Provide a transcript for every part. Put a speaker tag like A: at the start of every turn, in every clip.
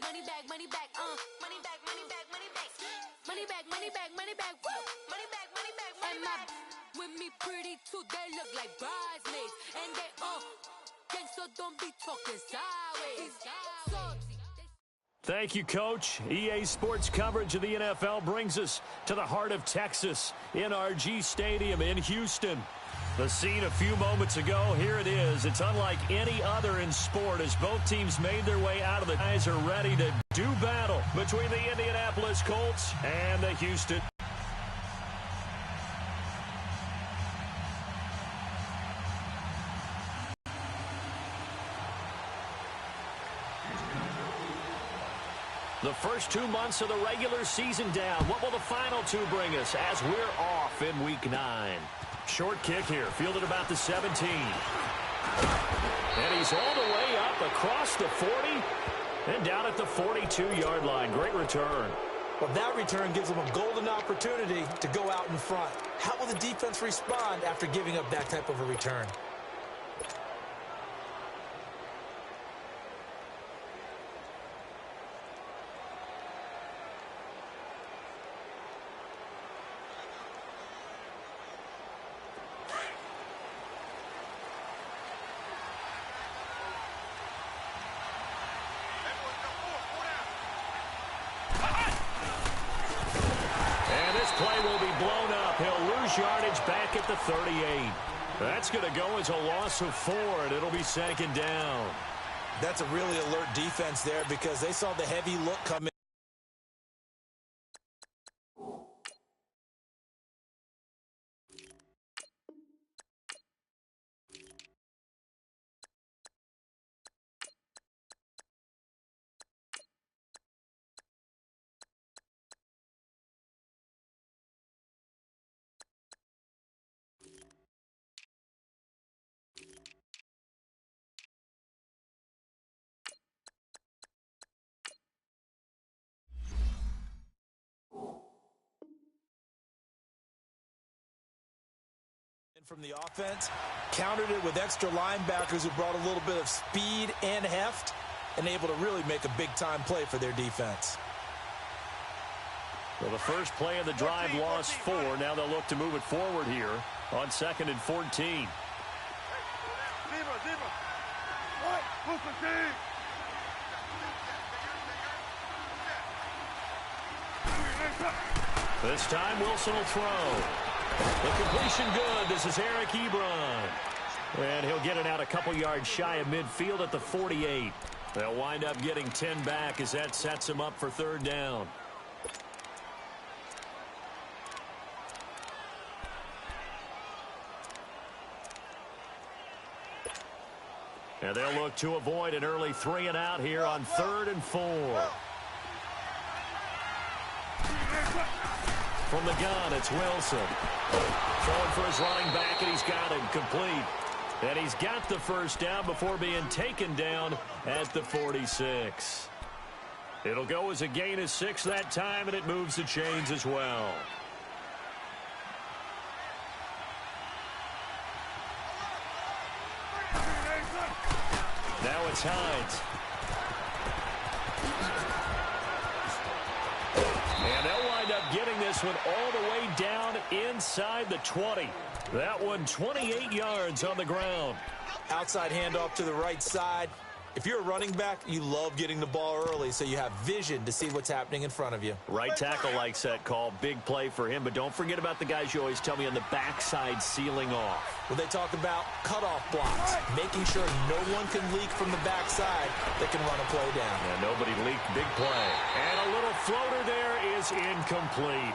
A: money back, money back, money back, money back, money back, money back, money back, money back, woo, money back, money back, money back. With me pretty too, they look like bridesmaids, and they gang, so don't be talking sideways.
B: Thank you, Coach. EA Sports coverage of the NFL brings us to the heart of Texas, NRG Stadium in Houston. The scene a few moments ago, here it is. It's unlike any other in sport as both teams made their way out of the guys are ready to do battle between the Indianapolis Colts and the Houston. The first 2 months of the regular season down. What will the final two bring us as we're off in Week 9? Short kick here, fielded about the 17. And he's all the way up across the 40 and down at the 42-yard line. Great return.
C: Well, that return gives them a golden opportunity to go out in front. How will the defense respond after giving up that type of a return?
B: Play will be blown up. He'll lose yardage back at the 38. That's going to go as a loss of 4, and it'll be second down.
C: That's a really alert defense there because they saw the heavy look come in. From the offense, countered it with extra linebackers who brought a little bit of speed and heft and able to really make a big-time play for their defense.
B: Well, the first play of the drive lost 4. Now they'll look to move it forward here on 2nd and 14. This time Wilson will throw. The completion good. This is Eric Ebron. And he'll get it out a couple yards shy of midfield at the 48. They'll wind up getting 10 back as that sets them up for third down. And they'll look to avoid an early 3 and out here on 3rd and 4. From the gun, it's Wilson. Throwing for his running back, and he's got him complete. And he's got the first down before being taken down at the 46. It'll go as a gain of 6 that time, and it moves the chains as well. Now it's Hines. And they'll wind up getting this one all the way down inside the 20. That one 28 yards on the ground.
C: Outside handoff to the right side. If you're a running back, you love getting the ball early so you have vision to see what's happening in front of you.
B: Right tackle likes that call. Big play for him, but don't forget about the guys you always tell me on the backside sealing off.
C: Well, they talk about cutoff blocks, making sure no one can leak from the backside that can run a play down.
B: Yeah, nobody leaked. Big play. And a little floater there is incomplete.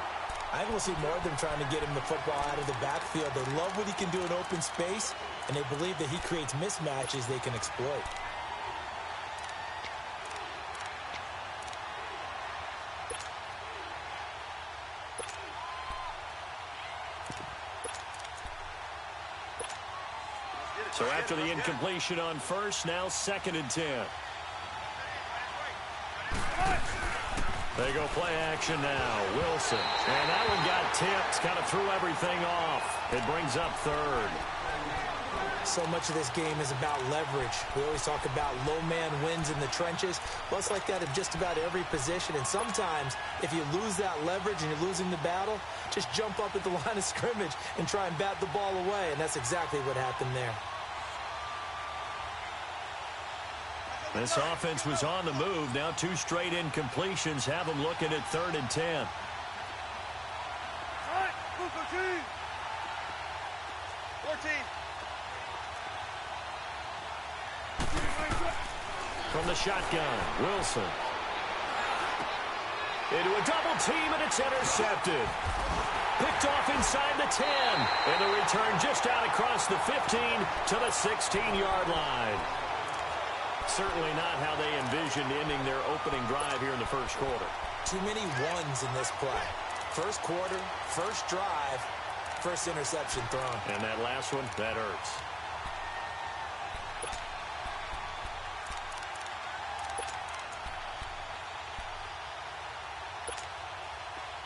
C: I think we'll see more of them trying to get him the football out of the backfield. They love what he can do in open space, and they believe that he creates mismatches they can exploit.
B: So after the incompletion on first, now 2nd and 10. They go play action now. Wilson. And that one got tipped. Kind of threw everything off. It brings up 3rd.
C: So much of this game is about leverage. We always talk about low man wins in the trenches. Well, it's like that in just about every position. And sometimes, if you lose that leverage and you're losing the battle, just jump up at the line of scrimmage and try and bat the ball away. And that's exactly what happened there.
B: This offense was on the move. Now 2 straight incompletions have them looking at 3rd and 10. From the shotgun, Wilson. Into a double team, and it's intercepted. Picked off inside the 10. And the return just out across the 15 to the 16-yard line. Certainly not how they envisioned ending their opening drive here in the first quarter.
C: Too many ones in this play. First quarter, first drive, first interception thrown.
B: And that last one, that hurts.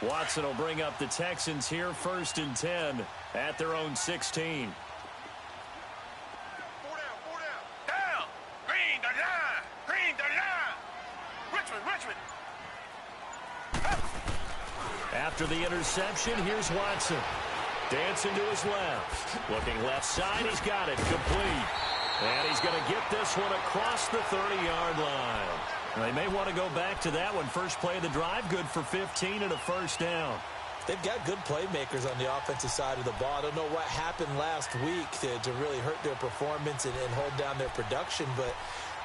B: Watson will bring up the Texans here, 1st and 10 at their own 16. After the interception, here's Watson. Dancing to his left. Looking left side, he's got it. Complete. And he's going to get this one across the 30-yard line. They may want to go back to that one. First play of the drive, good for 15 and a first down.
C: They've got good playmakers on the offensive side of the ball. I don't know what happened last week to really hurt their performance and hold down their production, but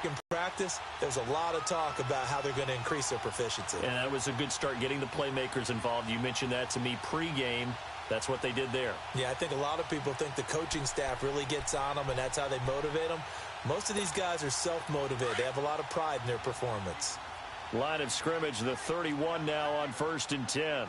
C: in practice, there's a lot of talk about how they're going to increase their proficiency.
B: And that was a good start, getting the playmakers involved. You mentioned that to me pregame. That's what they did there.
C: Yeah, I think a lot of people think the coaching staff really gets on them, and that's how they motivate them. Most of these guys are self-motivated. They have a lot of pride in their performance.
B: Line of scrimmage, the 31 now on 1st and 10.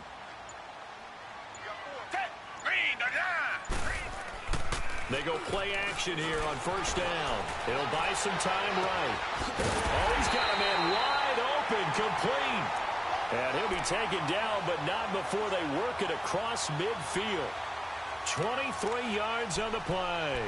B: They go play action here on 1st down. It'll buy some time right. Oh, he's got a man wide open, complete. And he'll be taken down, but not before they work it across midfield. 23 yards on the play.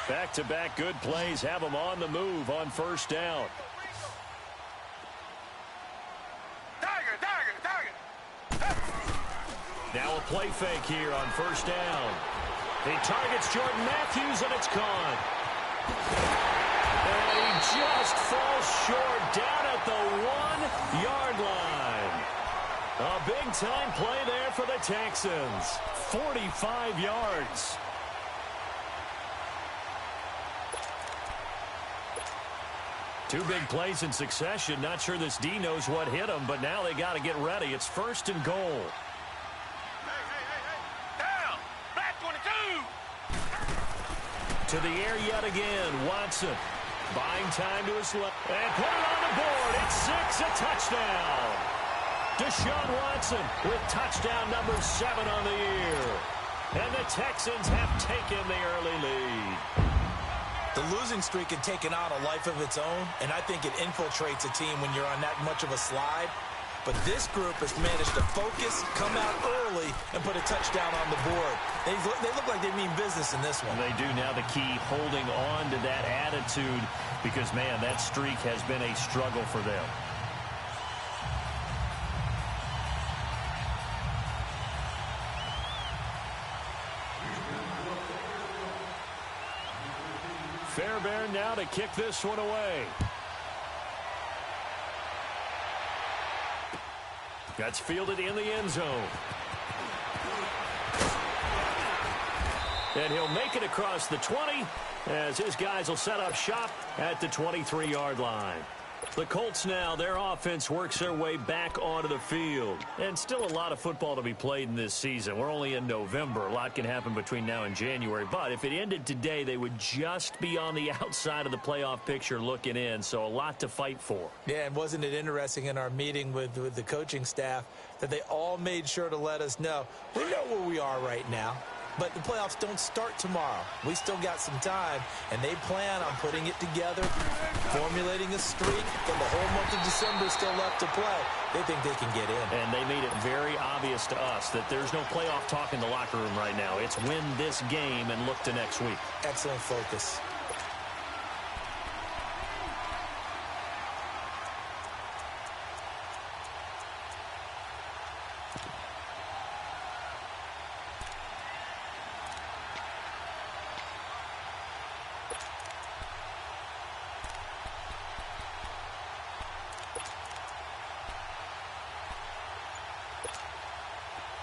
B: Back-to-back good plays have them on the move on 1st down. Now a play fake here on 1st down. He targets Jordan Matthews, and it's caught. And he just falls short down at the 1-yard line. A big-time play there for the Texans. 45 yards. Two big plays in succession. Not sure this D knows what hit him, but now they got to get ready. It's 1st and goal.
D: Down! Back 22!
B: To the air yet again. Watson buying time to his left. And put it on the board. It's 6, a touchdown. Deshaun Watson with touchdown number 7 on the year. And the Texans have taken the early lead.
C: The losing streak had taken on a life of its own, and I think it infiltrates a team when you're on that much of a slide. But this group has managed to focus, come out early, and put a touchdown on the board. They look like they mean business in this one.
B: They do. Now the key, holding on to that attitude, because, man, that streak has been a struggle for them. Fairbairn now to kick this one away. That's fielded in the end zone. And he'll make it across the 20 as his guys will set up shop at the 23-yard line. The Colts now, their offense works their way back onto the field. And still a lot of football to be played in this season. We're only in November. A lot can happen between now and January. But if it ended today, they would just be on the outside of the playoff picture looking in. So a lot to fight for.
C: Yeah, and wasn't it interesting in our meeting with the coaching staff that they all made sure to let us know, we know where we are right now. But the playoffs don't start tomorrow. We still got some time, and they plan on putting it together, formulating a streak, and the whole month of December is still left to play. They think they can get in.
B: And they made it very obvious to us that there's no playoff talk in the locker room right now. It's win this game and look to next week.
C: Excellent focus.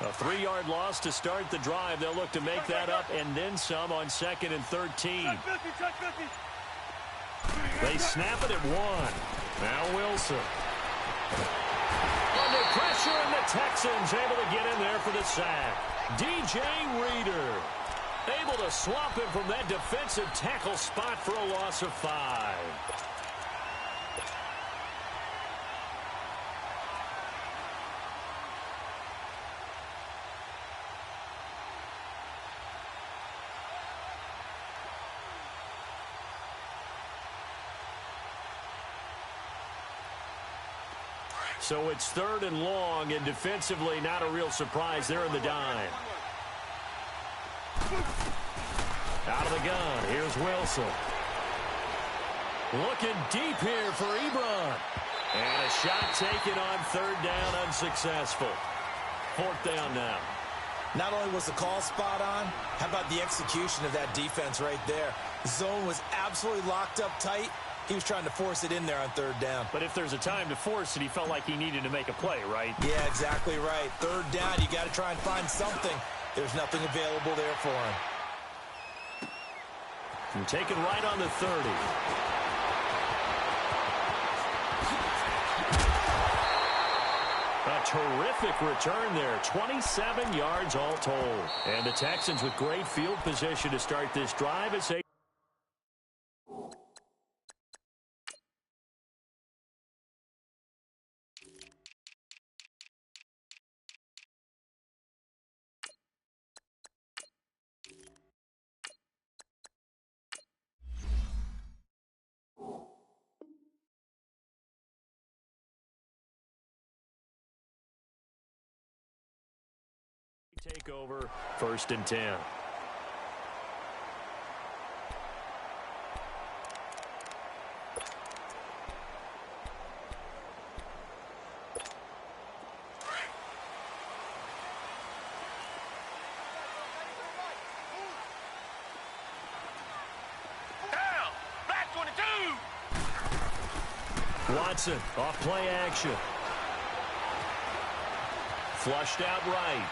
B: A 3-yard loss to start the drive. They'll look to make that up and then some on 2nd and 13. They snap it at 1. Now Wilson. Under pressure, and the Texans able to get in there for the sack. DJ Reader able to swap him from that defensive tackle spot for a loss of 5. So it's 3rd and long, and defensively not a real surprise. They're in the dime. Out of the gun, here's Wilson. Looking deep here for Ebron. And a shot taken on 3rd down, unsuccessful. 4th down now.
C: Not only was the call spot on, how about the execution of that defense right there? The zone was absolutely locked up tight. He was trying to force it in there on 3rd down.
B: But if there's a time to force it, he felt like he needed to make a play, right?
C: Yeah, exactly right. 3rd down, you got to try and find something. There's nothing available there for him.
B: And taken right on the 30. A terrific return there. 27 yards all told. And the Texans with great field position to start this drive as they... Take over, 1st and 10.
D: Down! Black 22!
B: Watson, off play action. Flushed out right.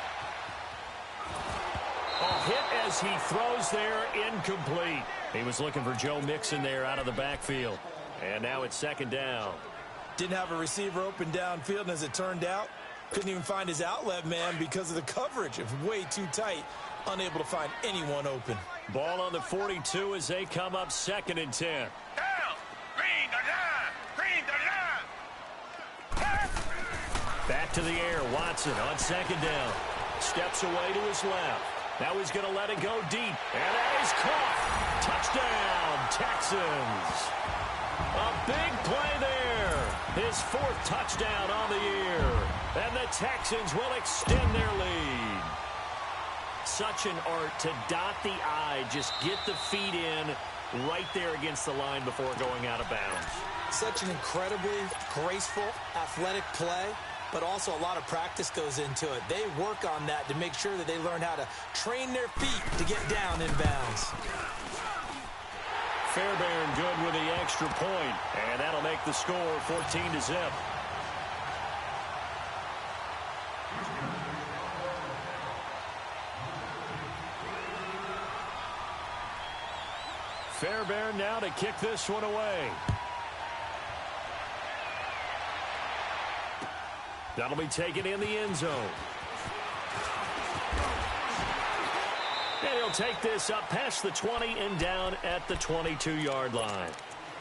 B: A hit as he throws there, incomplete. He was looking for Joe Mixon there out of the backfield. And now it's 2nd down.
C: Didn't have a receiver open downfield, and as it turned out, couldn't even find his outlet man because of the coverage. It was way too tight, unable to find anyone open.
B: Ball on the 42 as they come up 2nd and 10.
D: Down! Green 39! Green 39!
B: Back to the air, Watson on 2nd down. Steps away to his left. Now he's going to let it go deep. And that is caught. Touchdown, Texans. A big play there. His 4th touchdown on the year. And the Texans will extend their lead. Such an art to dot the I, just get the feet in right there against the line before going out of bounds.
C: Such an incredibly graceful, athletic play. But also a lot of practice goes into it. They work on that to make sure that they learn how to train their feet to get down in bounds.
B: Fairbairn good with the extra point, and that'll make the score 14-0. Fairbairn now to kick this one away. That'll be taken in the end zone. And he'll take this up past the 20 and down at the 22-yard line.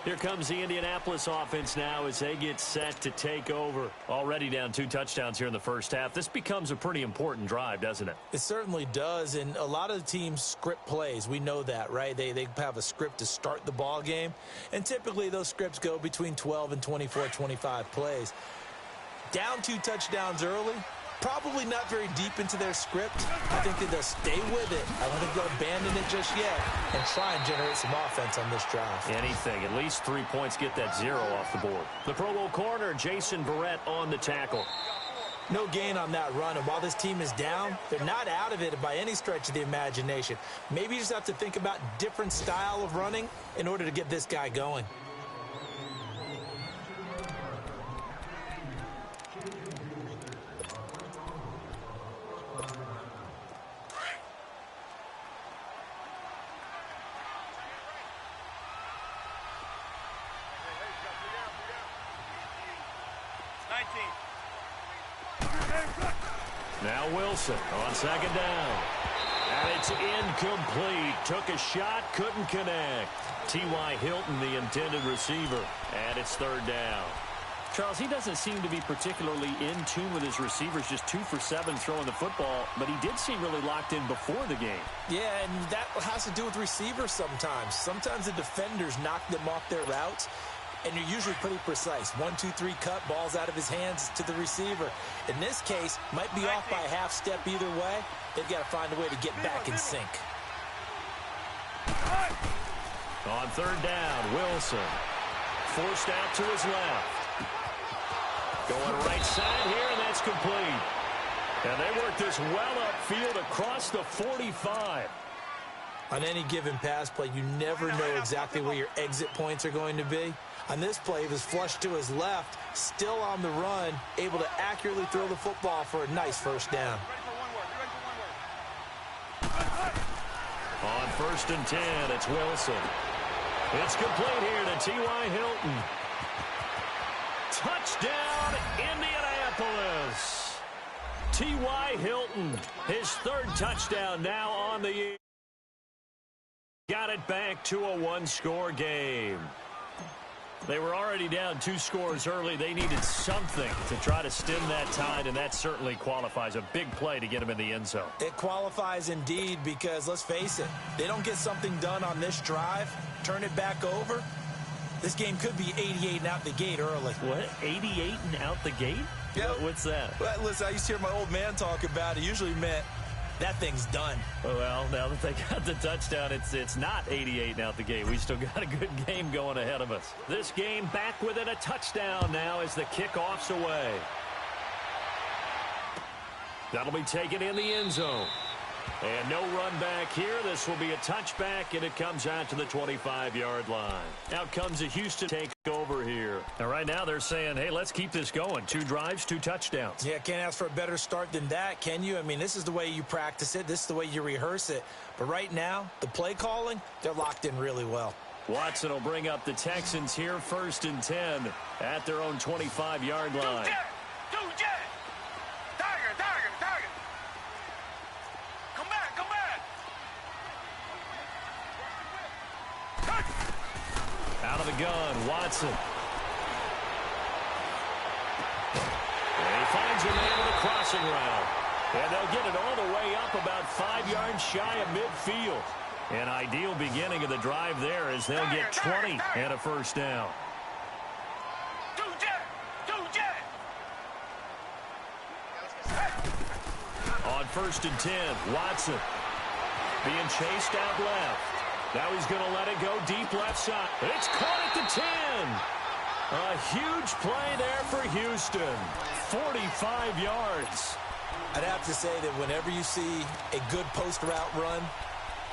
B: Here comes the Indianapolis offense now as they get set to take over. Already down 2 touchdowns here in the first half. This becomes a pretty important drive, doesn't it?
C: It certainly does, and a lot of the teams script plays. We know that, right? They have a script to start the ball game, and typically those scripts go between 12 and 24, 25 plays. Down 2 touchdowns early, probably not very deep into their script. I think that they'll stay with it. I don't think they'll abandon it just yet and try and generate some offense on this drive.
B: Anything. At least 3 points, get that 0 off the board. The Pro Bowl corner, Jason Verrett, on the tackle.
C: No gain on that run, and while this team is down, they're not out of it by any stretch of the imagination. Maybe you just have to think about different style of running in order to get this guy going.
B: Now Wilson on second down. And it's incomplete. Took a shot, couldn't connect. T.Y. Hilton, the intended receiver. And it's third down.
E: Charles, he doesn't seem to be particularly in tune with his receivers, just 2 for 7 throwing the football, but he did seem really locked in before the game.
C: Yeah, and that has to do with receivers sometimes. Sometimes the defenders knock them off their routes, and you're usually pretty precise. 1, 2, 3 cut, balls out of his hands to the receiver. In this case, might be off by a half step either way. They've got to find a way to get back in sync.
B: On third down, Wilson forced out to his left. Going right side here, and that's complete. And they work this well upfield across the 45.
C: On any given pass play, you never know exactly where your exit points are going to be. On this play, he was flushed to his left, still on the run, able to accurately throw the football for a nice first down.
B: On 1st and 10, it's Wilson. It's complete here to T.Y. Hilton. Touchdown, Indianapolis. T.Y. Hilton, his 3rd touchdown now on the year. Got it back to a 1-score game. They were already down 2 scores early. They needed something to try to stem that tide, and that certainly qualifies. A big play to get them in the end zone.
C: It qualifies indeed because, let's face it, they don't get something done on this drive, turn it back over, this game could be 88 and out the gate early.
B: What? 88 and out the gate?
C: Yep.
B: What's that?
C: Well, listen, I used to hear my old man talk about it. It usually meant that thing's done.
B: Well, now that they got the touchdown, it's not 88 and out the gate. We still got a good game going ahead of us. This game back within a touchdown now as the kickoff's away. That'll be taken in the end zone. And no run back here. This will be a touchback, and it comes out to the 25-yard line. Out comes a Houston takeover here. Now, right now they're saying, hey, let's keep this going. 2 drives, 2 touchdowns.
C: Yeah, can't ask for a better start than that, can you? I mean, this is the way you practice it. This is the way you rehearse it. But right now, the play calling, they're locked in really well.
B: Watson will bring up the Texans here, 1st and 10 at their own 25-yard line. Out of the gun, Watson. And he finds a man with a crossing route. And they'll get it all the way up about 5 yards shy of midfield. An ideal beginning of the drive there as they'll get 20 and a first down. On 1st and 10, Watson being chased out left. Now he's going to let it go deep left side. It's caught at the 10. A huge play there for Houston. 45 yards.
C: I'd have to say that whenever you see a good post route run,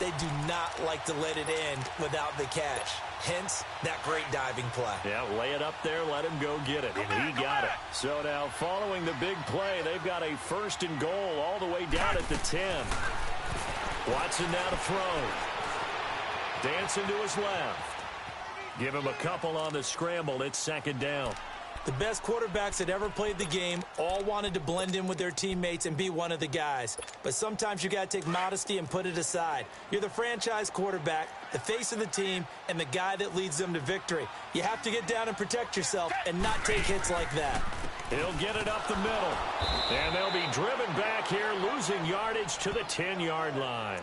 C: they do not like to let it end without the catch. Hence, that great diving play.
B: Yeah, lay it up there, let him go get it, and he got it. So now, following the big play, they've got a 1st and goal all the way down at the 10. Watson now to throw. Dancing to his left. Give him a couple on the scramble. It's 2nd down.
C: The best quarterbacks that ever played the game all wanted to blend in with their teammates and be one of the guys. But sometimes you got to take modesty and put it aside. You're the franchise quarterback, the face of the team, and the guy that leads them to victory. You have to get down and protect yourself and not take hits like that.
B: He'll get it up the middle. And they'll be driven back here, losing yardage to the 10-yard line.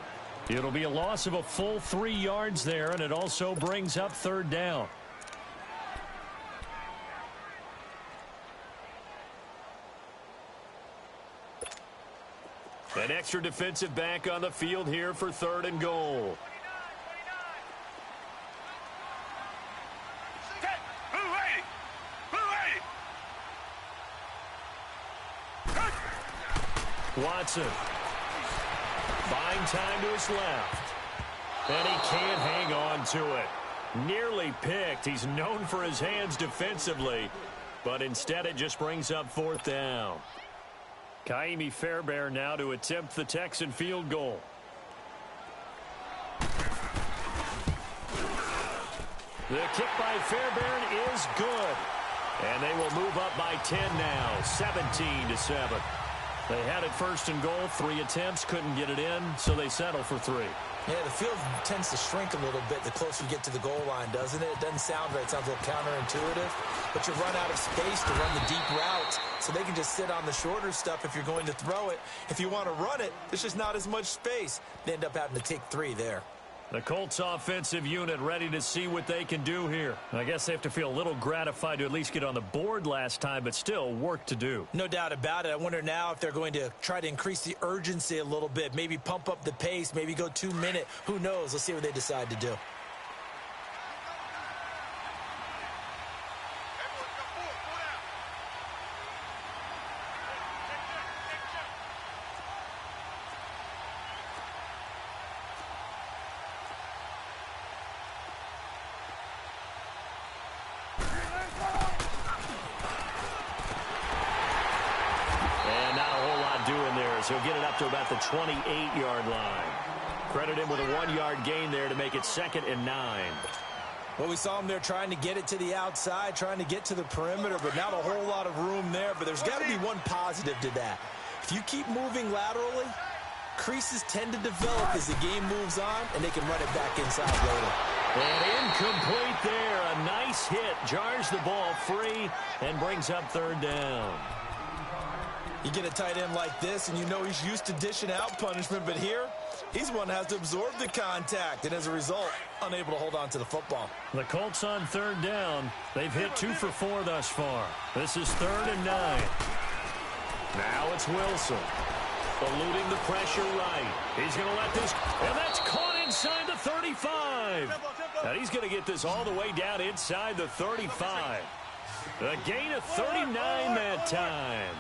B: It'll be a loss of a full 3 yards there, and it also brings up third down. An extra defensive back on the field here for 3rd and goal. Watson buying time to his left, and he can't hang on to it. Nearly picked. He's known for his hands defensively, but instead it just brings up 4th down. Kaimi Fairbairn now to attempt the Texan field goal. The kick by Fairbairn is good, and they will move up by 10 now, 17-7. They had it 1st and goal, 3 attempts, couldn't get it in, so they settle for 3.
C: Yeah, the field tends to shrink a little bit the closer you get to the goal line, doesn't it? It doesn't sound right. It sounds a little counterintuitive. But you run out of space to run the deep routes, so they can just sit on the shorter stuff if you're going to throw it. If you want to run it, there's just not as much space. They end up having to take 3 there.
B: The Colts offensive unit ready to see what they can do here. I guess they have to feel a little gratified to at least get on the board last time, but still work to do.
C: No doubt about it. I wonder now if they're going to try to increase the urgency a little bit, maybe pump up the pace, maybe go 2-minute. Who knows? Let's see what they decide to do.
B: He'll get it up to about the 28-yard line. Credit him with a 1-yard gain there to make it 2nd and 9.
C: Well, we saw him there trying to get it to the outside, trying to get to the perimeter, but not a whole lot of room there. But there's got to be one positive to that. If you keep moving laterally, creases tend to develop as the game moves on, and they can run it back inside later.
B: And incomplete there. A nice hit. Jars the ball free and brings up 3rd down.
C: You get a tight end like this, and you know he's used to dishing out punishment, but here, he's one that has to absorb the contact, and as a result, unable to hold on to the football.
B: The Colts on 3rd down. They've hit 2 for 4 thus far. This is 3rd and 9. Now it's Wilson. Eluding the pressure right. He's going to let this, and that's caught inside the 35. And he's going to get this all the way down inside the 35. A gain of 39 that time.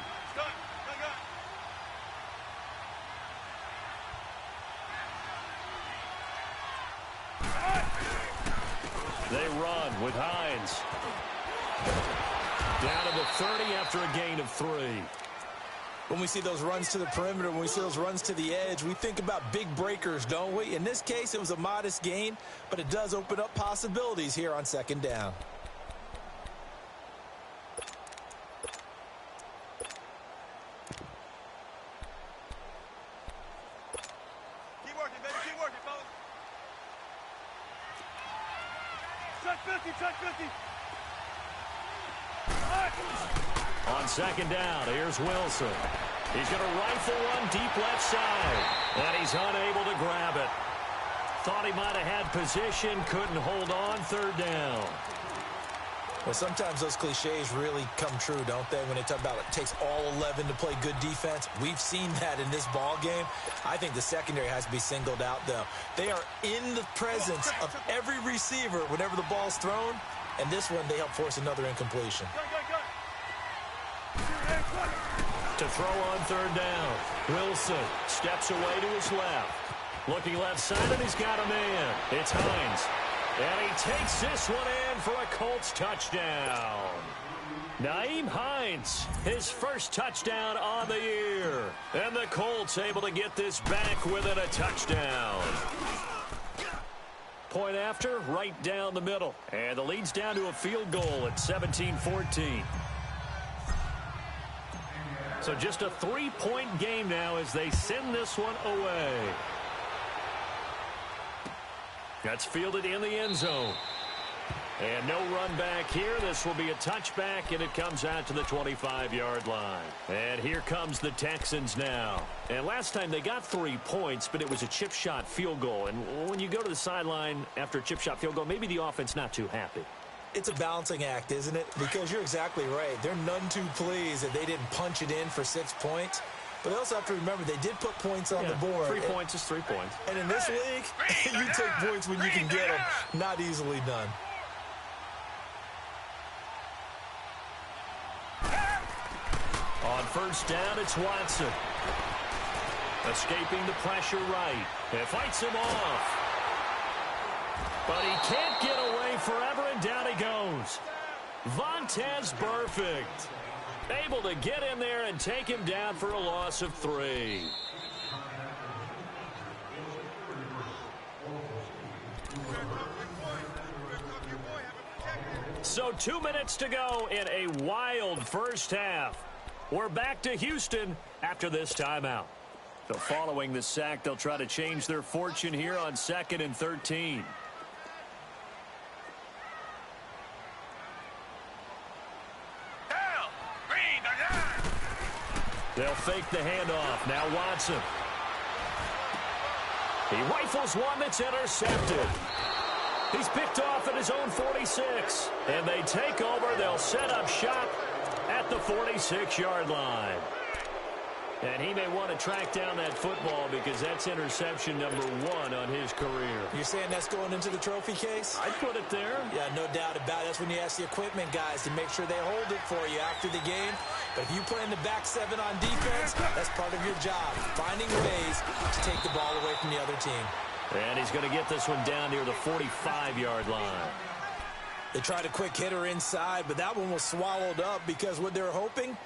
B: They run with Hines. Down to the 30 after a gain of 3.
C: When we see those runs to the perimeter, when we see those runs to the edge, we think about big breakers, don't we? In this case, it was a modest gain, but it does open up possibilities here on 2nd down.
D: Keep working, baby. Keep working, fellas. Check 50.
B: On 2nd down, here's Wilson. He's going to rifle one deep left side, and he's unable to grab it. Thought he might have had position, couldn't hold on. 3rd down.
C: Well, sometimes those cliches really come true, don't they? When they talk about it takes all 11 to play good defense. We've seen that in this ball game. I think the secondary has to be singled out, though. They are in the presence of every receiver whenever the ball's thrown, and this one they help force another incompletion.
B: To throw on 3rd down. Wilson steps away to his left. Looking left side, and he's got a man. It's Hines. And he takes this one in for a Colts touchdown. Nyheim Hines, his first touchdown on the year. And the Colts able to get this back within a touchdown. Point after, right down the middle. And the lead's down to a field goal at 17-14. So just a 3-point game now as they send this one away. That's fielded in the end zone. And no run back here. This will be a touchback, and it comes out to the 25-yard line. And here comes the Texans now. And last time they got 3 points, but it was a chip shot field goal. And when you go to the sideline after a chip shot field goal, maybe the offense not too happy.
C: It's a balancing act, isn't it? Because you're exactly right. They're none too pleased that they didn't punch it in for 6 points. But they also have to remember they did put points on the board.
B: 3 points is 3 points.
C: And in this league, you take points when you can get them. Not easily done.
B: On first down, it's Watson. Escaping the pressure right. It fights him off. But he can't get away forever, and down he goes. Vontaze Burfict. Able to get in there and take him down for a loss of 3. So 2 minutes to go in a wild first half. We're back to Houston after this timeout. So following the sack, they'll try to change their fortune here on 2nd and 13. They'll fake the handoff. Now Watson. He rifles one that's intercepted. He's picked off at his own 46. And they take over. They'll set up shop at the 46-yard line. And he may want to track down that football because that's interception number 1 on his career.
C: You're saying that's going into the trophy case?
B: I'd put it there.
C: Yeah, no doubt about it. That's when you ask the equipment guys to make sure they hold it for you after the game. But if you play in the back 7 on defense, that's part of your job, finding ways to take the ball away from the other team.
B: And he's going to get this one down near the 45-yard line.
C: They tried a quick hitter inside, but that one was swallowed up because what they're hoping,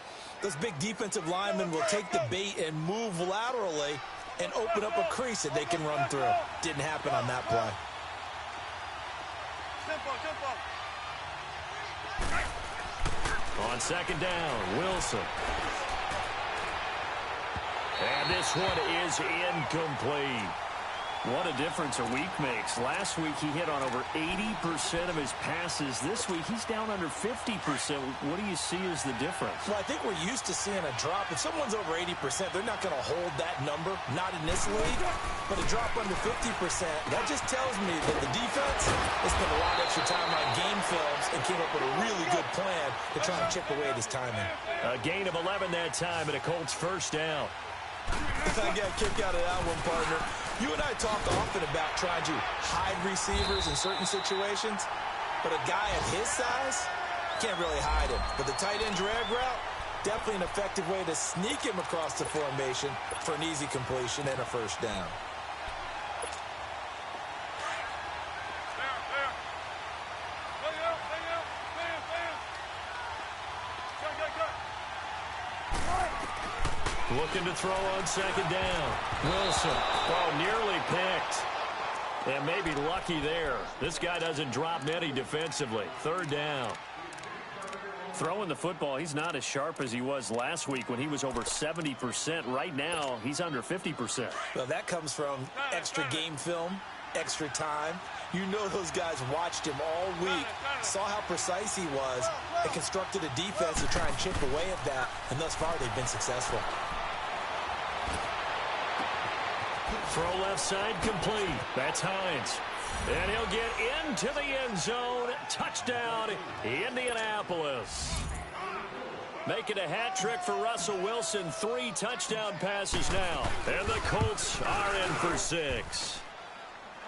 C: those big defensive linemen will take the bait and move laterally and open up a crease that they can run through. Didn't happen on that play.
B: On second down, Wilson. And this one is incomplete. What a difference a week makes. Last week he hit on over 80% of his passes. This week he's down under 50%. What do you see as the difference?
C: Well, I think we're used to seeing a drop. If someone's over 80%, they're not going to hold that number. Not in this league. But a drop under 50%, that just tells me that the defense has spent a lot of extra time on game films and came up with a really good plan to try and chip away at his timing.
B: A gain of 11 that time and a Colts first down.
C: I got a kick out of that one, partner. You and I talk often about trying to hide receivers in certain situations, but a guy at his size can't really hide him. But the tight end drag route, definitely an effective way to sneak him across the formation for an easy completion and a first down.
B: Looking to throw on second down. Wilson. Oh, nearly picked. And maybe lucky there. This guy doesn't drop many defensively. Third down. Throwing the football, he's not as sharp as he was last week when he was over 70%. Right now, he's under 50%.
C: Well, that comes from extra game film, extra time. You know those guys watched him all week, saw how precise he was, and constructed a defense to try and chip away at that, and thus far they've been successful.
B: Throw left side complete. That's Hines. And he'll get into the end zone. Touchdown, Indianapolis. Making a hat trick for Russell Wilson. 3 touchdown passes now. And the Colts are in for 6.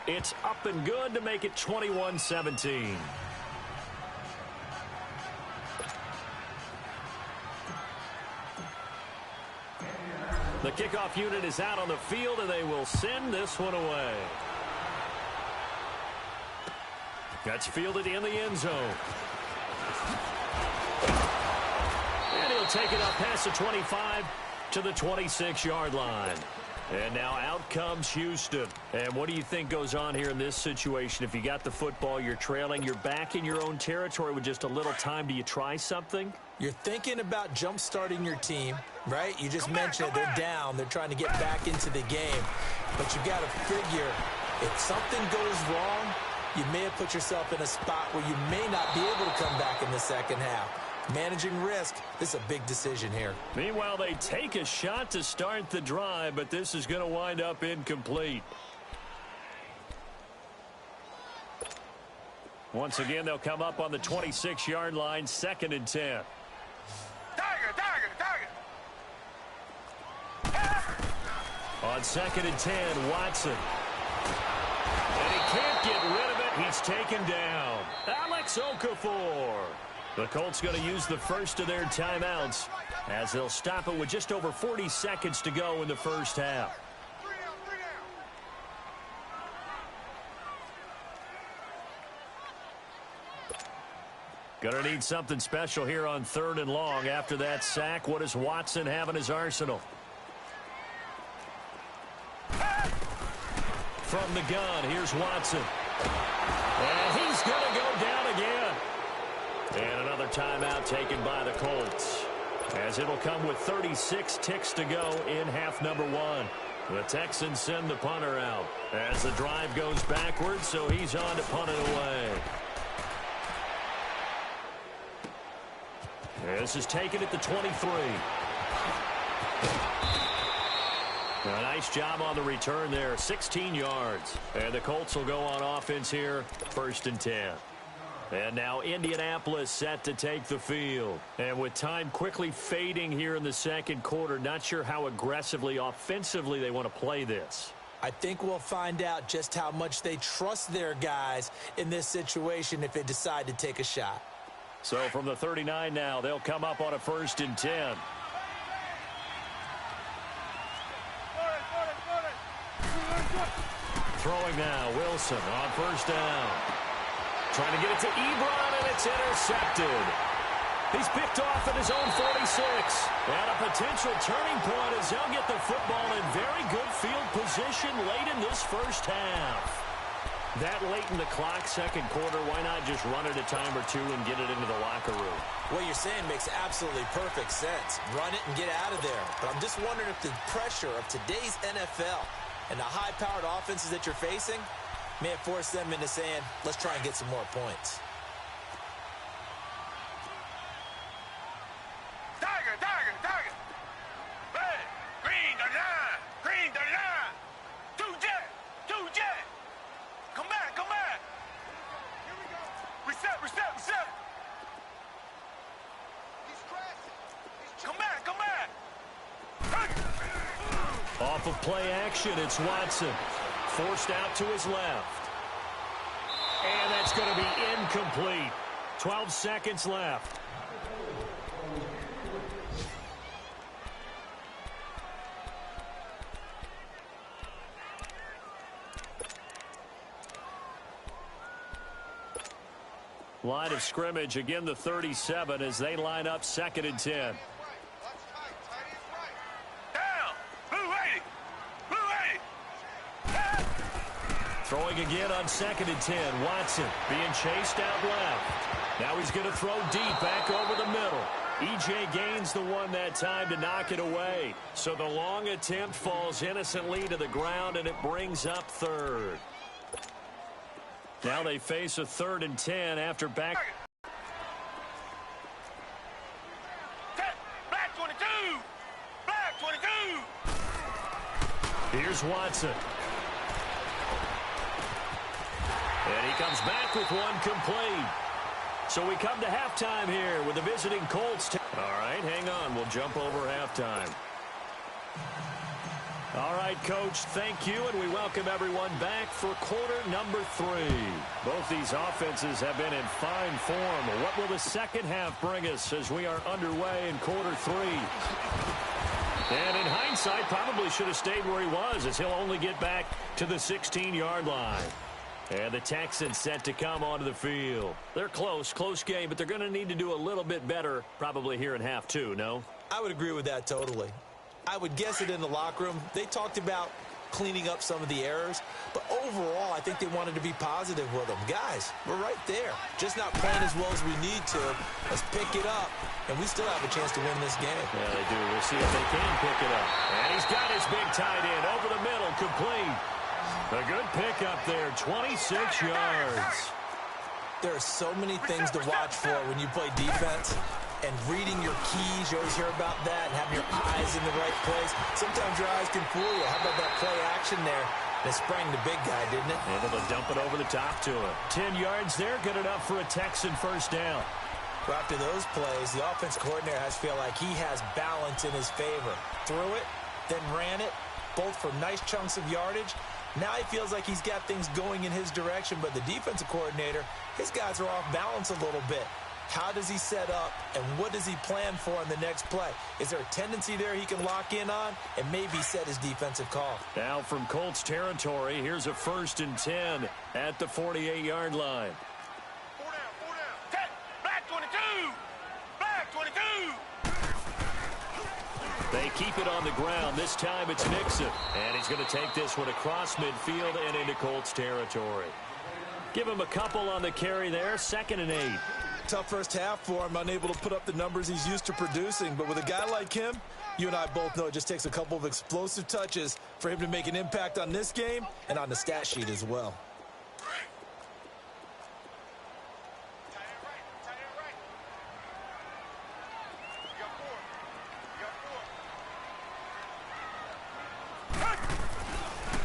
B: It's up and good to make it 21-17. The kickoff unit is out on the field, and they will send this one away. That's fielded in the end zone. And he'll take it up past the 25 to the 26-yard line. And now out comes Houston. And what do you think goes on here in this situation? If you got the football, you're trailing, you're back in your own territory with just a little time. Do you try something?
C: You're thinking about jump-starting your team, right? You just mentioned it. They're down. They're trying to get back into the game. But you got to figure, if something goes wrong, you may have put yourself in a spot where you may not be able to come back in the second half. Managing risk, this is a big decision here.
B: Meanwhile, they take a shot to start the drive, but this is going to wind up incomplete. Once again, they'll come up on the 26-yard line, 2nd and 10. On 2nd and 10, Watson. And he can't get rid of it. He's taken down. Alex Okafor. The Colts going to use the first of their timeouts as they'll stop it with just over 40 seconds to go in the first half. Going to need something special here on 3rd and long. After that sack, what does Watson have in his arsenal? From the gun, here's Watson. And he's going to go down again. And another timeout taken by the Colts, as it'll come with 36 ticks to go in half number 1. The Texans send the punter out as the drive goes backwards, so he's on to punt it away. This is taken at the 23. A nice job on the return there, 16 yards. And the Colts will go on offense here, 1st and 10. And now Indianapolis set to take the field. And with time quickly fading here in the second quarter, not sure how aggressively, offensively they want to play this.
C: I think we'll find out just how much they trust their guys in this situation if they decide to take a shot.
B: So from the 39 now, they'll come up on a 1st and 10. Throwing now, Wilson on 1st down. Trying to get it to Ebron, and it's intercepted. He's picked off at his own 46. And a potential turning point as they'll get the football in very good field position late in this first half. That late in the clock, second quarter, why not just run it a time or two and get it into the locker room?
C: What you're saying makes absolutely perfect sense. Run it and get out of there. But I'm just wondering if the pressure of today's NFL and the high-powered offenses that you're facing may have forced them into saying, let's try and get some more points.
D: Tiger. Red, green, the line. Green, the line. Two jet. Come back. Here we go. Reset. He's crashing. Come back.
B: Off of play action, it's Watson. Forced out to his left. And that's going to be incomplete. 12 seconds left. Line of scrimmage, again the 37 as they line up 2nd and 10. Throwing again on 2nd and 10. Watson being chased out left. Now he's going to throw deep back over the middle. E.J. Gaines the one that time to knock it away. So the long attempt falls innocently to the ground, and it brings up 3rd. Now they face a 3rd and 10 after back.
D: Black 22.
B: Here's Watson. And he comes back with one complete. So we come to halftime here with the visiting Colts. All right, hang on. We'll jump over halftime. All right, Coach, thank you, and we welcome everyone back for quarter number 3. Both these offenses have been in fine form. What will the second half bring us as we are underway in quarter 3? And in hindsight, probably should have stayed where he was, as he'll only get back to the 16-yard line. And the Texans set to come onto the field. They're close game, but they're going to need to do a little bit better probably here in half 2, no?
C: I would agree with that totally. I would guess it in the locker room. They talked about cleaning up some of the errors, but overall, I think they wanted to be positive with them. Guys, we're right there. Just not playing as well as we need to. Let's pick it up, and we still have a chance to win this game.
E: Yeah, they do. We'll see if they can pick it up.
B: And he's got his big tight end over the middle, complete. A good pickup there, 26 yards.
C: There are so many things to watch for when you play defense. And reading your keys, you always hear about that, and having your eyes in the right place. Sometimes your eyes can fool you. How about that play action there? That sprang the big guy, didn't it?
B: Able to dump it over the top to him. 10 yards there, good enough for a Texan first down.
C: Well, after those plays, the offensive coordinator has to feel like he has balance in his favor. Threw it, then ran it, both for nice chunks of yardage. Now he feels like he's got things going in his direction, but the defensive coordinator, his guys are off balance a little bit. How does he set up, and what does he plan for in the next play? Is there a tendency there he can lock in on and maybe set his defensive call?
B: Now from Colts territory, here's a 1st and 10 at the 48-yard line.
D: 4 down. Set. Black 22. Black 22.
B: They keep it on the ground. This time it's Mixon. And he's going to take this one across midfield and into Colts territory. Give him a couple on the carry there. 2nd and 8.
C: Tough first half for him, unable to put up the numbers he's used to producing. But with a guy like him, you and I both know it just takes a couple of explosive touches for him to make an impact on this game and on the stat sheet as well.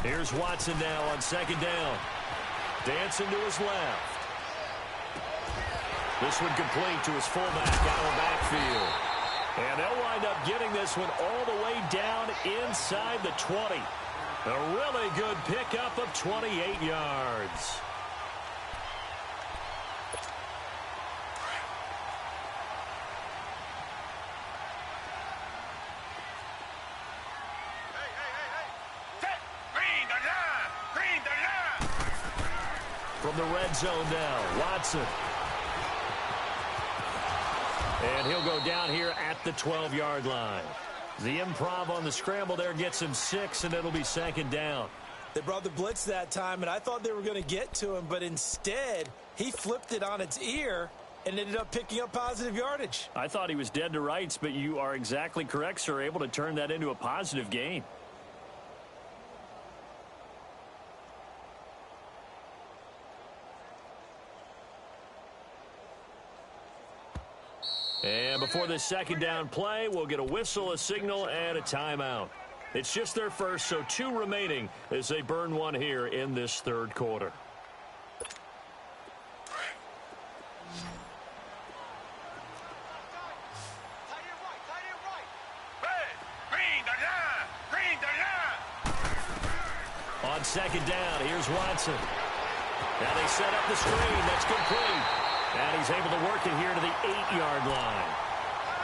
B: Here's Watson now on 2nd down. Dancing to his left. This one complete to his fullback out of the backfield. And they'll wind up getting this one all the way down inside the 20. A really good pickup of 28 yards. From the red zone now, Watson. And he'll go down here at the 12-yard line. The improv on the scramble there gets him 6, and it'll be 2nd down.
C: They brought the blitz that time, and I thought they were going to get to him, but instead, he flipped it on its ear and ended up picking up positive yardage.
E: I thought he was dead to rights, but you are exactly correct, sir, able to turn that into a positive gain. And before this 2nd down play, we'll get a whistle, a signal, and a timeout. It's just their first, so 2 remaining as they burn one here in this 3rd quarter. On 2nd down, here's Watson. Now they set up the screen. That's complete. And he's able to work it here to the 8-yard line.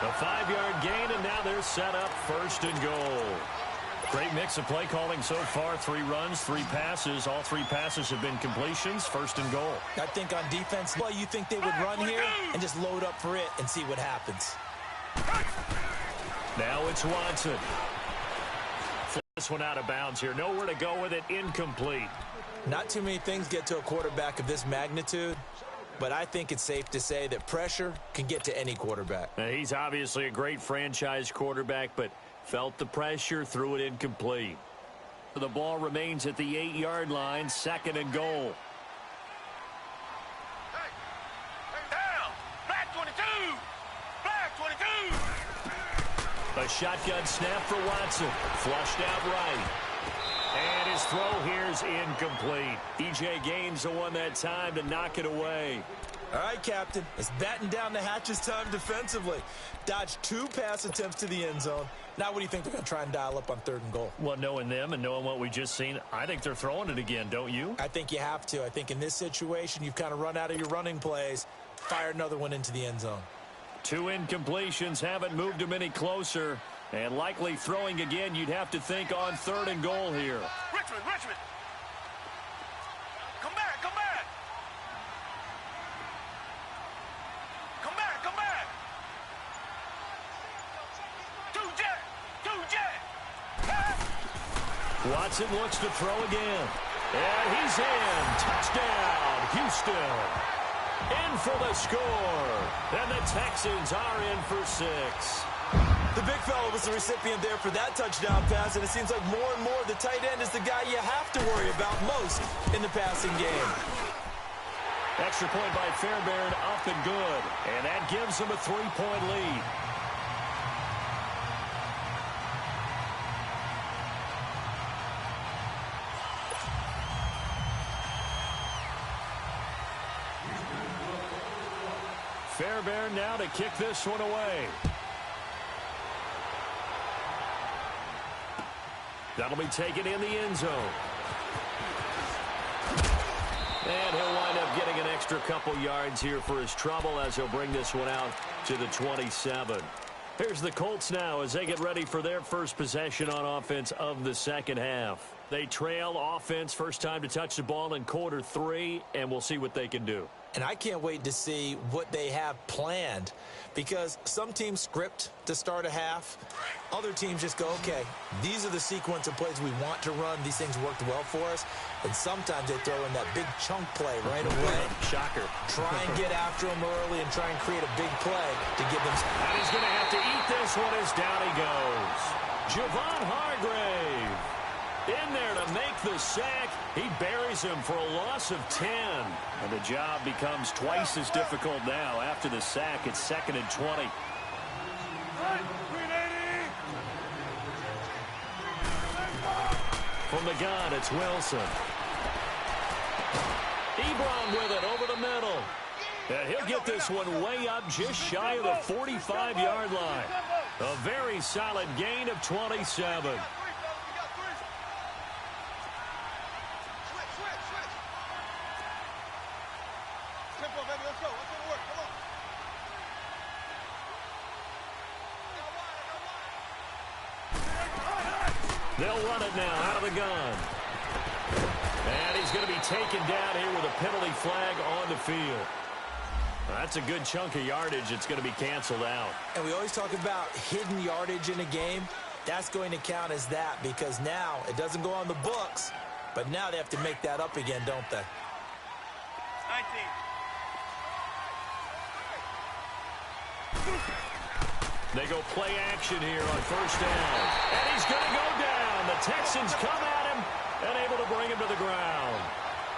E: A 5-yard gain, and now they're set up 1st and goal. Great mix of play calling so far. 3 runs, 3 passes. All 3 passes have been completions. 1st and goal.
C: I think on defense, well, you think they would run here and just load up for it and see what happens.
B: Now it's Watson. This one out of bounds here. Nowhere to go with it. Incomplete.
C: Not too many things get to a quarterback of this magnitude, but I think it's safe to say that pressure can get to any quarterback.
B: Now, he's obviously a great franchise quarterback, but felt the pressure, threw it incomplete. The ball remains at the 8-yard line, 2nd and goal.
D: Down! Black 22! Black 22!
B: A shotgun snap for Watson. Flushed out right. And his throw here's incomplete. E.J. Gaines the one that time to knock it away.
C: All right, Captain. It's batten down the hatches time defensively. Dodged 2 pass attempts to the end zone. Now what do you think they're going to try and dial up on 3rd and goal?
B: Well, knowing them and knowing what we just seen, I think they're throwing it again, don't you?
C: I think you have to. I think in this situation, you've kind of run out of your running plays. Fire another one into the end zone.
B: 2 incompletions haven't moved him any closer. And likely throwing again, you'd have to think on 3rd and goal here.
D: Richmond! Come back! Come back! 2 jet!
B: Watson looks to throw again. And he's in. Touchdown, Houston. In for the score. And the Texans are in for 6.
C: The big fella was the recipient there for that touchdown pass, and it seems like more and more the tight end is the guy you have to worry about most in the passing game.
B: Extra point by Fairbairn, up and good. And that gives them a 3-point lead. Fairbairn now to kick this one away. That'll be taken in the end zone. And he'll wind up getting an extra couple yards here for his trouble as he'll bring this one out to the 27. Here's the Colts now as they get ready for their first possession on offense of the second half. They trail offense first time to touch the ball in quarter 3, and we'll see what they can do.
C: And I can't wait to see what they have planned, because some teams script to start a half. Other teams just go, okay, these are the sequence of plays we want to run. These things worked well for us. And sometimes they throw in that big chunk play right away.
B: Shocker.
C: Try and get after them early and try and create a big play to give them.
B: And he's going to have to eat this one as down he goes. Javon Hargrave in there to make the sack. He buries him for a loss of 10. And the job becomes twice as difficult now. After the sack, it's 2nd and 20. From the gun, it's Wilson. Ebron with it over the middle. And he'll get this one way up just shy of the 45-yard line. A very solid gain of 27. They'll run it now out of the gun. And he's going to be taken down here with a penalty flag on the field. That's a good chunk of yardage. It's going to be canceled out.
C: And we always talk about hidden yardage in a game. That's going to count as that, because now it doesn't go on the books, but now they have to make that up again, don't they?
D: 19.
B: They go play action here on first down. And he's going to go down. The Texans come at him and able to bring him to the ground.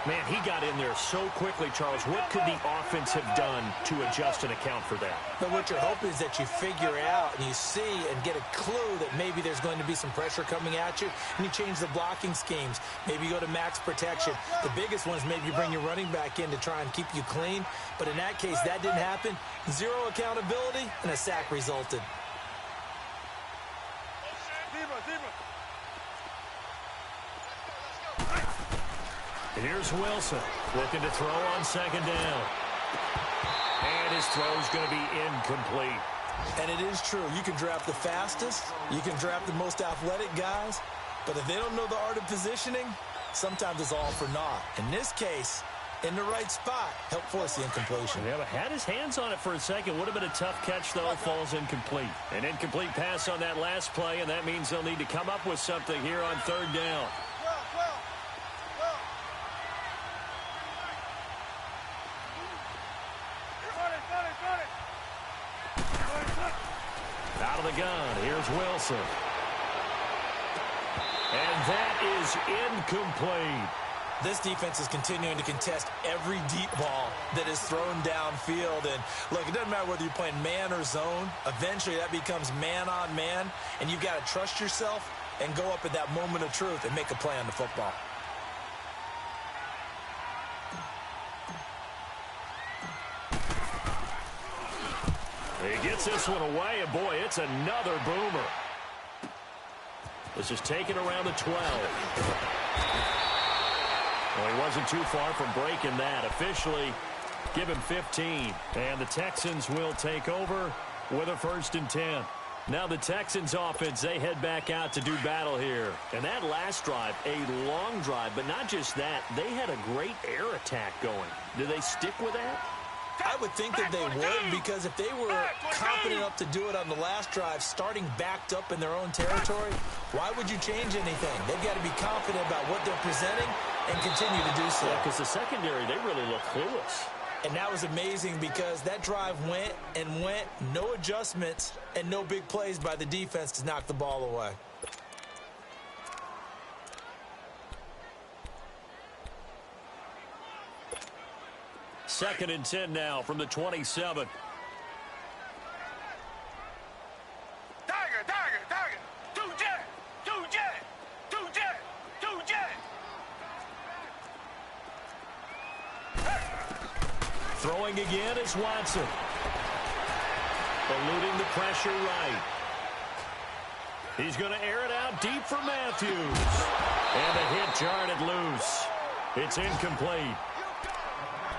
B: Man, he got in there so quickly, Charles. What could the offense have done to adjust and account for that?
C: But what you're hoping is that you figure out and you see and get a clue that maybe there's going to be some pressure coming at you, and you change the blocking schemes. Maybe you go to max protection. The biggest one is maybe you bring your running back in to try and keep you clean. But in that case, that didn't happen. Zero accountability, and a sack resulted.
B: Here's Wilson looking to throw on second down. And his throw's going to be incomplete.
C: And it is true. You can draft the fastest. You can draft the most athletic guys. But if they don't know the art of positioning, sometimes it's all for naught. In this case, in the right spot, help force the incompletion.
B: Yeah, but had his hands on it for a second. Would have been a tough catch, though. Falls incomplete. An incomplete pass on that last play, and that means they'll need to come up with something here on third down. Out of the gun, here's Wilson. And that is incomplete.
C: This defense is continuing to contest every deep ball that is thrown downfield. And look, it doesn't matter whether you're playing man or zone. Eventually that becomes man on man, and you've got to trust yourself and go up at that moment of truth and make a play on the football.
B: He gets this one away, and boy, it's another boomer. This is taken around the 12. Well, he wasn't too far from breaking that. Officially, give him 15. And the Texans will take over with a 1st and 10. Now the Texans offense, they head back out to do battle here. And that last drive, a long drive, but not just that. They had a great air attack going. Do they stick with that?
C: I would think that they would, because if they were confident enough to do it on the last drive, starting backed up in their own territory, why would you change anything? They've got to be confident about what they're presenting and continue to do so.
B: Yeah, because the secondary, they really look clueless.
C: And that was amazing because that drive went and went, no adjustments and no big plays by the defense to knock the ball away.
B: Second and 10 now from the 27. Throwing again is Watson. Eluding the pressure right. He's going to air it out deep for Matthews. And a hit jarred it loose. It's incomplete.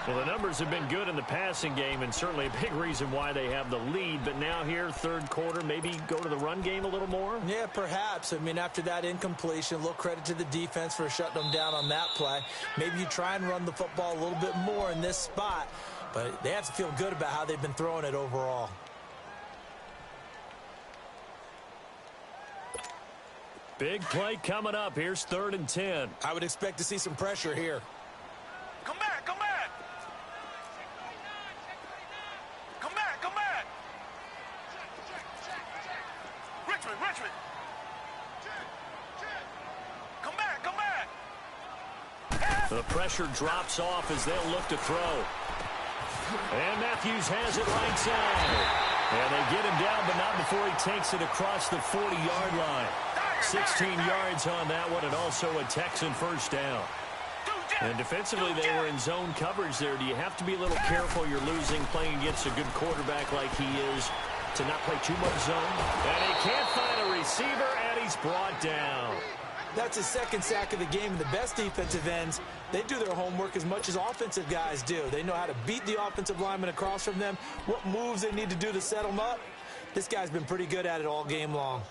B: Well, the numbers have been good in the passing game, and certainly a big reason why they have the lead. But now here, third quarter, maybe go to the run game a little more?
C: Yeah, perhaps. I mean, after that incompletion, a little credit to the defense for shutting them down on that play. Maybe you try and run the football a little bit more in this spot, but they have to feel good about how they've been throwing it overall.
B: Big play coming up. Here's 3rd and 10.
C: I would expect to see some pressure here.
D: Come back, come back. Come back, come back. Richmond. Come back, come back.
B: The pressure drops off as they'll look to throw. And Matthews has it right side. And they get him down, but not before he takes it across the 40-yard line. 16 yards on that one, and also a Texan first down. And defensively, they were in zone coverage there. Do you have to be a little careful? You're losing playing against a good quarterback like he is to not play too much zone. And he can't find a receiver, and he's brought down.
C: That's his second sack of the game, and the best defensive ends, they do their homework as much as offensive guys do. They know how to beat the offensive lineman across from them, what moves they need to do to set them up. This guy's been pretty good at it all game long.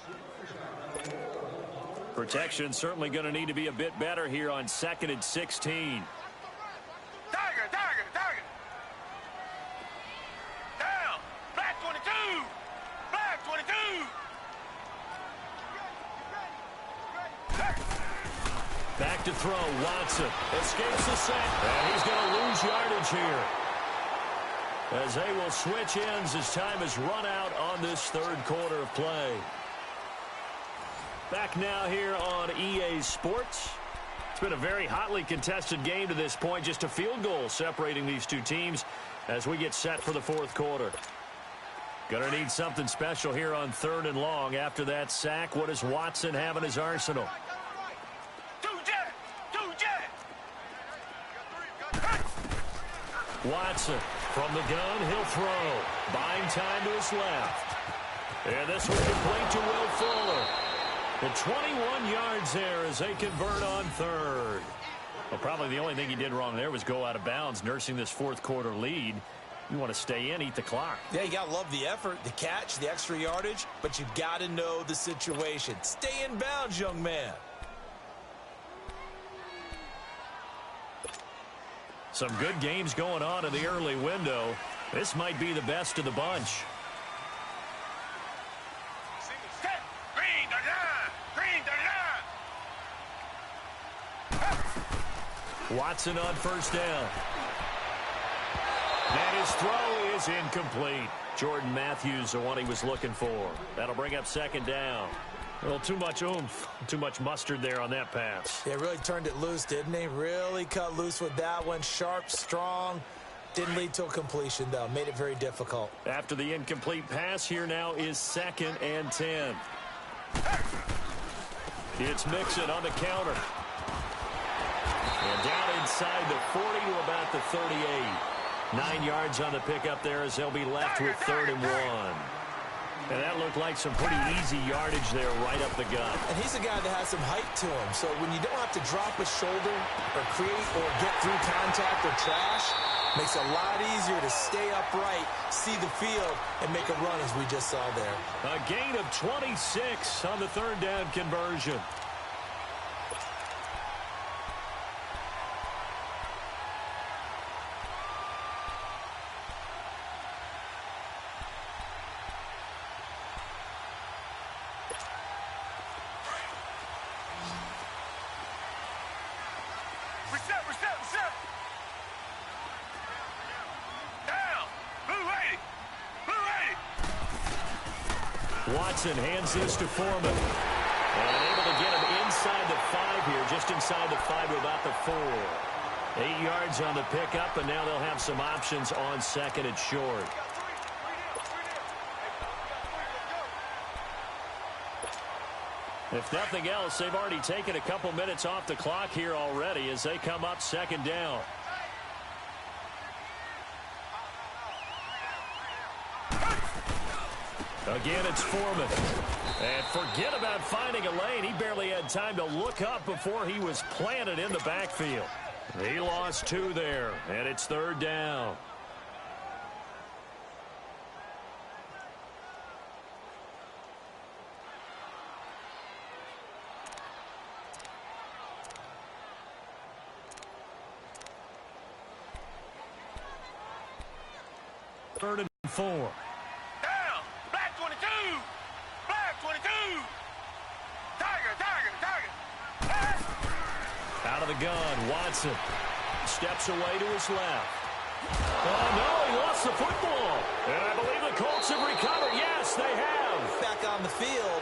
B: Protection certainly going to need to be a bit better here on 2nd and 16.
D: Tiger. Down. Black 22. Black 22.
B: Back to throw. Watson escapes the sack. And he's going to lose yardage here, as they will switch ends as time has run out on this third quarter of play. Back now here on EA Sports. It's been a very hotly contested game to this point. Just a field goal separating these two teams as we get set for the fourth quarter. Gonna need something special here on 3rd and long. After that sack, what does Watson have in his arsenal?
D: Two jet.
B: Watson from the gun, he'll throw. Buying time to his left. And this one complete to Will Fuller. The 21 yards there as they convert on 3rd. Well, probably the only thing he did wrong there was go out of bounds, nursing this fourth quarter lead. You want to stay in, eat the clock.
C: Yeah, you got to love the effort, the catch, the extra yardage, but you got to know the situation. Stay in bounds, young man.
B: Some good games going on in the early window. This might be the best of the bunch. Watson on first down. And his throw is incomplete. Jordan Matthews, the one he was looking for. That'll bring up 2nd down. Well, too much oomph, too much mustard there on that pass.
C: They really turned it loose, didn't they? Really cut loose with that one. Sharp, strong. Didn't lead to a completion, though. Made it very difficult.
B: After the incomplete pass, here now is 2nd and 10. It's Mixon on the counter. And down inside the 40 to about the 38. 9 yards on the pickup there as they'll be left with 3rd and 1. And that looked like some pretty easy yardage there right up the gut.
C: And he's a guy that has some height to him. So when you don't have to drop a shoulder or create or get through contact or trash, makes it a lot easier to stay upright, see the field, and make a run as we just saw there.
B: A gain of 26 on the 3rd down conversion. Watson hands this to Foreman. And able to get him inside the 5 here, just inside the 5 to about the 4. 8 yards on the pickup, and now they'll have some options on second and short. If nothing else, they've already taken a couple minutes off the clock here already as they come up second down. Again, it's Foreman. And forget about finding a lane. He barely had time to look up before he was planted in the backfield. He lost 2 there, and it's third down. Third and 4.
D: Down. Black 22. Black 22. Tiger, tiger, tiger.
B: Out of the gun, Watson steps away to his left. Oh, no, he lost the football. And I believe the Colts have recovered. Yes, they have.
C: Back on the field.